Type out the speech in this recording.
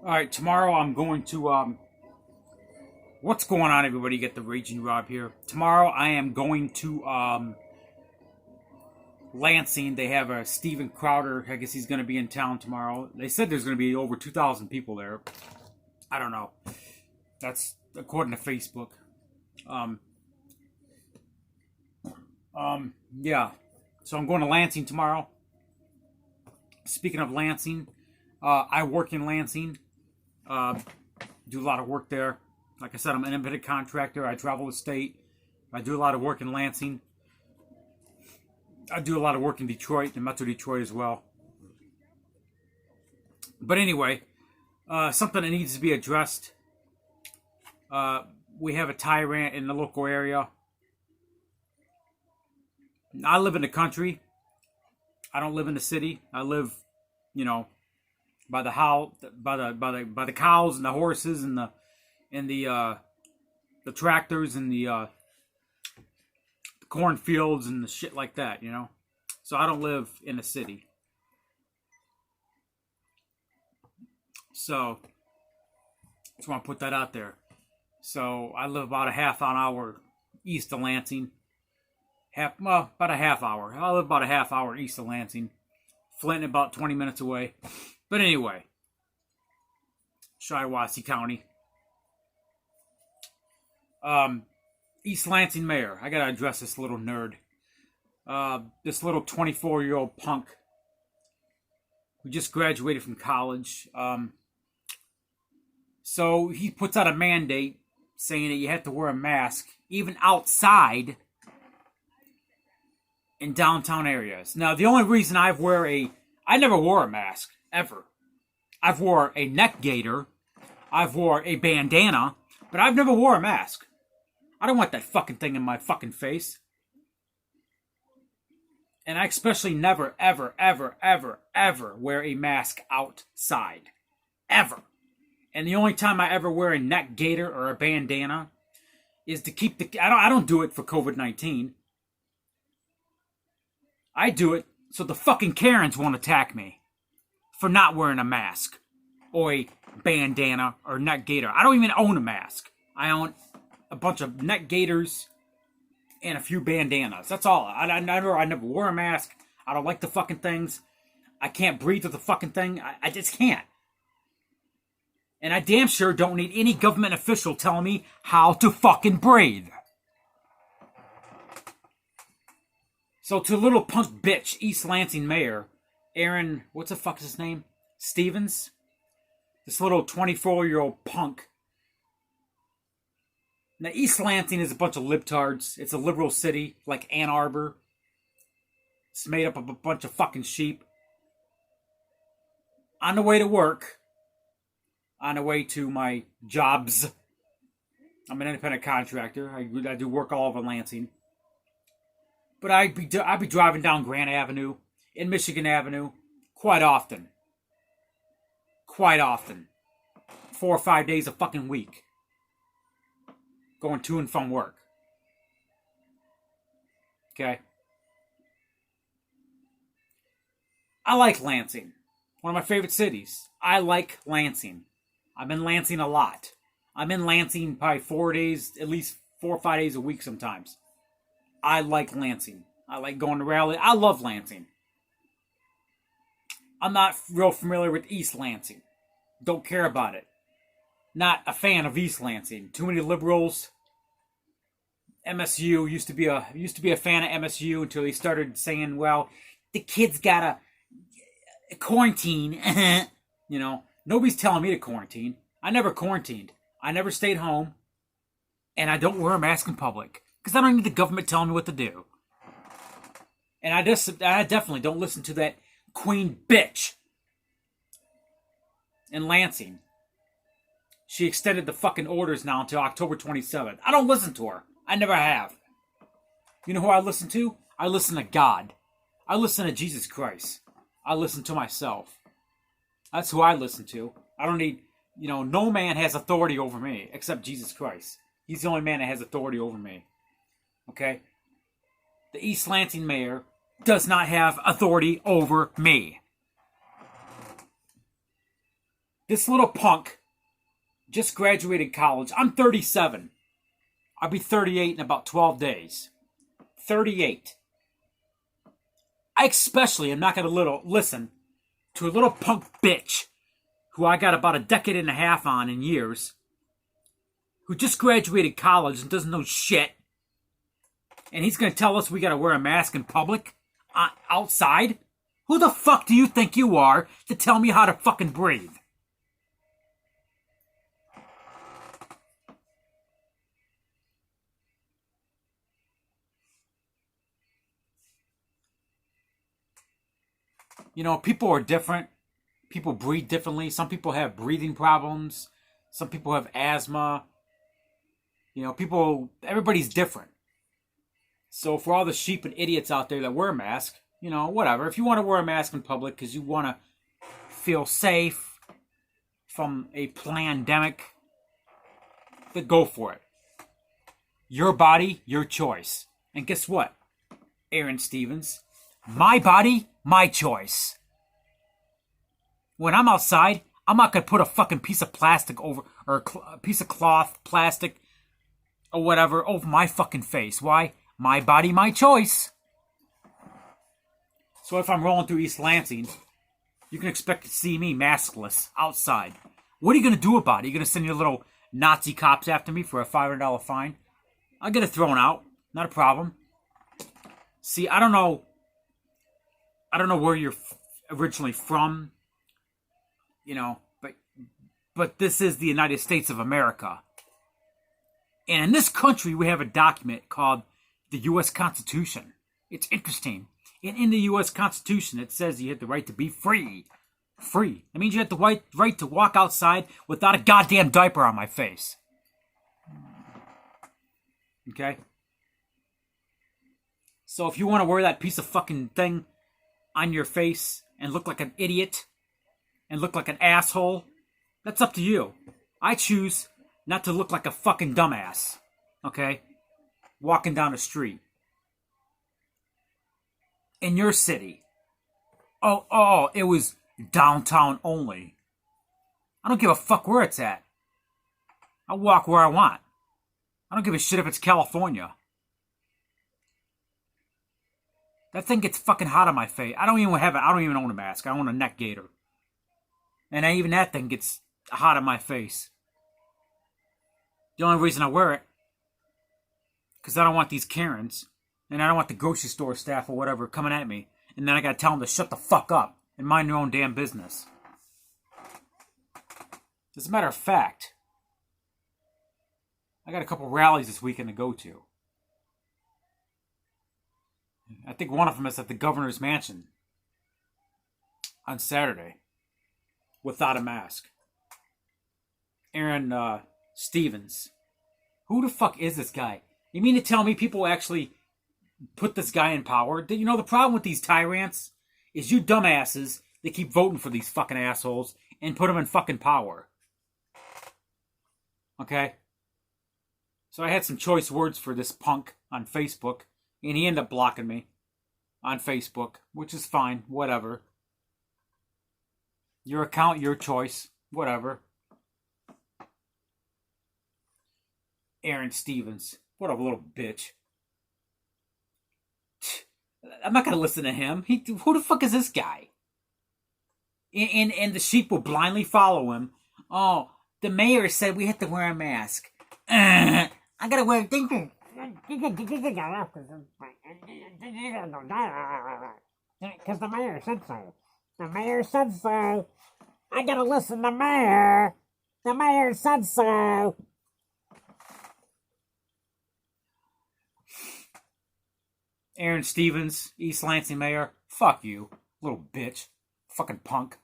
All right, tomorrow I'm going to. What's going on, everybody? Get the Raging Rob here. Tomorrow I am going to Lansing. They have a Steven Crowder. I guess he's going to be in town tomorrow. They said there's going to be over 2,000 people there. I don't know. That's according to Facebook. Um, yeah. So I'm going to Lansing tomorrow. Speaking of Lansing, I work in Lansing. Do a lot of work there. Like I said, I'm an independent contractor. I travel the state. I do a lot of work in Lansing. I do a lot of work in Detroit and Metro Detroit as well. But anyway, something that needs to be addressed. We have a tyrant in the local area. I live in the country. I don't live in the city. I live, by the house, by the cows and the horses and the tractors and the cornfields and the shit like that, So I don't live in the city. So just want to put that out there. So I live about a half an hour east of Lansing. About a half hour. I live about a half hour east of Lansing. Flint about 20 minutes away. But anyway, Shiawassee County. East Lansing Mayor. I gotta address this little nerd. This little 24-year-old punk who just graduated from college. So he puts out a mandate saying that you have to wear a mask even outside in downtown areas. Now, the only reason I never wore a mask, ever. I've wore a neck gaiter. I've wore a bandana, but I've never wore a mask. I don't want that fucking thing in my fucking face. And I especially never, ever, ever, ever, ever wear a mask outside. Ever. And the only time I ever wear a neck gaiter or a bandana is to keep I don't do it for COVID-19. I do it so the fucking Karens won't attack me for not wearing a mask or a bandana or neck gaiter. I don't even own a mask. I own a bunch of neck gaiters and a few bandanas. That's all. I never wore a mask. I don't like the fucking things. I can't breathe with the fucking thing. I just can't. And I damn sure don't need any government official telling me how to fucking breathe. So to little punk bitch, East Lansing Mayor, Aaron, what's the fuck is his name? Stevens? This little 24-year-old punk. Now, East Lansing is a bunch of libtards. It's a liberal city, like Ann Arbor. It's made up of a bunch of fucking sheep. On the way to work, on the way to my jobs, I'm an independent contractor. I do work all over Lansing. But I'd be driving down Grant Avenue, in Michigan Avenue, quite often. Quite often. 4 or 5 days a fucking week. Going to and from work. Okay? I like Lansing. One of my favorite cities. I like Lansing. I'm in Lansing a lot. I'm in Lansing probably 4 days, at least 4 or 5 days a week sometimes. I like Lansing. I like going to rally. I love Lansing. I'm not real familiar with East Lansing. Don't care about it. Not a fan of East Lansing. Too many liberals. MSU used to be a fan of MSU until they started saying, well, the kids gotta quarantine. Nobody's telling me to quarantine. I never quarantined. I never stayed home. And I don't wear a mask in public. Because I don't need the government telling me what to do. And I definitely don't listen to that queen bitch in Lansing. She extended the fucking orders now until October 27th. I don't listen to her. I never have. You know who I listen to? I listen to God. I listen to Jesus Christ. I listen to myself. That's who I listen to. I don't need, no man has authority over me except Jesus Christ. He's the only man that has authority over me. Okay? The East Lansing mayor does not have authority over me. This little punk just graduated college. I'm 37. I'll be 38 in about 12 days. 38. I especially am not going to listen to a little punk bitch who I got about a decade and a half on in years, who just graduated college and doesn't know shit. And he's going to tell us we got to wear a mask in public? Outside? Who the fuck do you think you are to tell me how to fucking breathe? You know, people are different. People breathe differently. Some people have breathing problems. Some people have asthma. You know, everybody's different. So for all the sheep and idiots out there that wear a mask, you know, whatever. If you want to wear a mask in public because you want to feel safe from a pandemic, then go for it. Your body, your choice. And guess what, Aaron Stevens? My body, my choice. When I'm outside, I'm not going to put a fucking piece of plastic over, or a piece of cloth, plastic, or whatever, over my fucking face. Why? My body, my choice. So if I'm rolling through East Lansing, you can expect to see me maskless outside. What are you going to do about it? Are you going to send your little Nazi cops after me for a $500 fine? I'll get it thrown out. Not a problem. See, I don't know where you're originally from, you know, but this is the United States of America. And in this country, we have a document called the U.S. Constitution. It's interesting. And in the U.S. Constitution, it says you have the right to be free. Free. That means you have the right to walk outside without a goddamn diaper on my face. Okay? So if you want to wear that piece of fucking thing on your face and look like an idiot and look like an asshole, that's up to you. I choose not to look like a fucking dumbass. Okay? Walking down the street. In your city. Oh, it was downtown only. I don't give a fuck where it's at. I'll walk where I want. I don't give a shit if it's California. That thing gets fucking hot on my face. I don't even own a mask. I own a neck gaiter. And even that thing gets hot on my face. The only reason I wear it, because I don't want these Karens, and I don't want the grocery store staff or whatever coming at me, and then I gotta tell them to shut the fuck up and mind their own damn business. As a matter of fact, I got a couple rallies this weekend to go to. I think one of them is at the governor's mansion on Saturday without a mask. Aaron Stevens. Who the fuck is this guy? You mean to tell me people actually put this guy in power? You know, the problem with these tyrants is you dumbasses that keep voting for these fucking assholes and put them in fucking power. Okay? So I had some choice words for this punk on Facebook, and he ended up blocking me on Facebook, which is fine, whatever. Your account, your choice, whatever. Aaron Stevens. What a little bitch. I'm not going to listen to him. Who the fuck is this guy? And the sheep will blindly follow him. Oh, the mayor said we have to wear a mask. I got to wear... Because the mayor said so. The mayor said so. I got to listen to the mayor. The mayor said so. Aaron Stevens, East Lansing mayor, fuck you, little bitch, fucking punk.